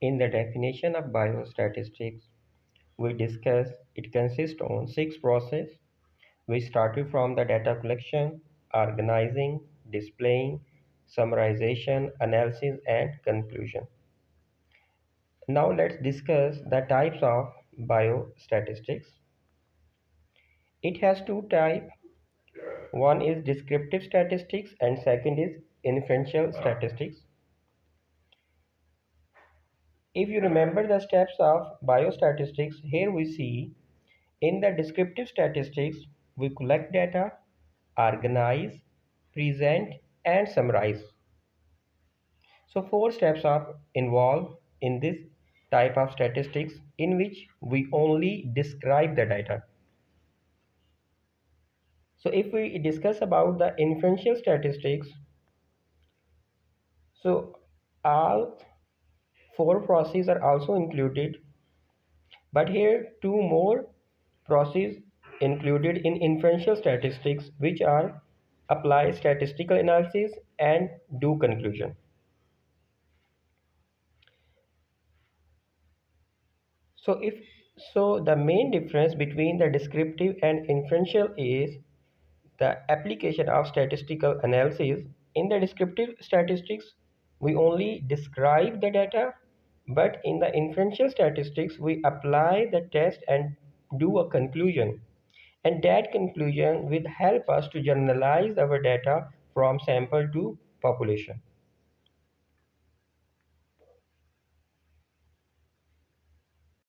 In the definition of biostatistics, we discuss it consists on six processes. We started from the data collection, organizing, displaying, summarization, analysis, and conclusion. Now let's discuss the types of biostatistics. It has two types. One is descriptive statistics and second is inferential statistics. If you remember the steps of biostatistics, here we see in the descriptive statistics, we collect data, organize, present, and summarize. So four steps are involved in this type of statistics in which we only describe the data. So if we discuss about the inferential statistics, so all four processes are also included, but here two more processes included in inferential statistics, which are apply statistical analysis and do conclusion. So the main difference between the descriptive and inferential is the application of statistical analysis. In the descriptive statistics, we only describe the data, but in the inferential statistics, we apply the test and do a conclusion. And that conclusion will help us to generalize our data from sample to population.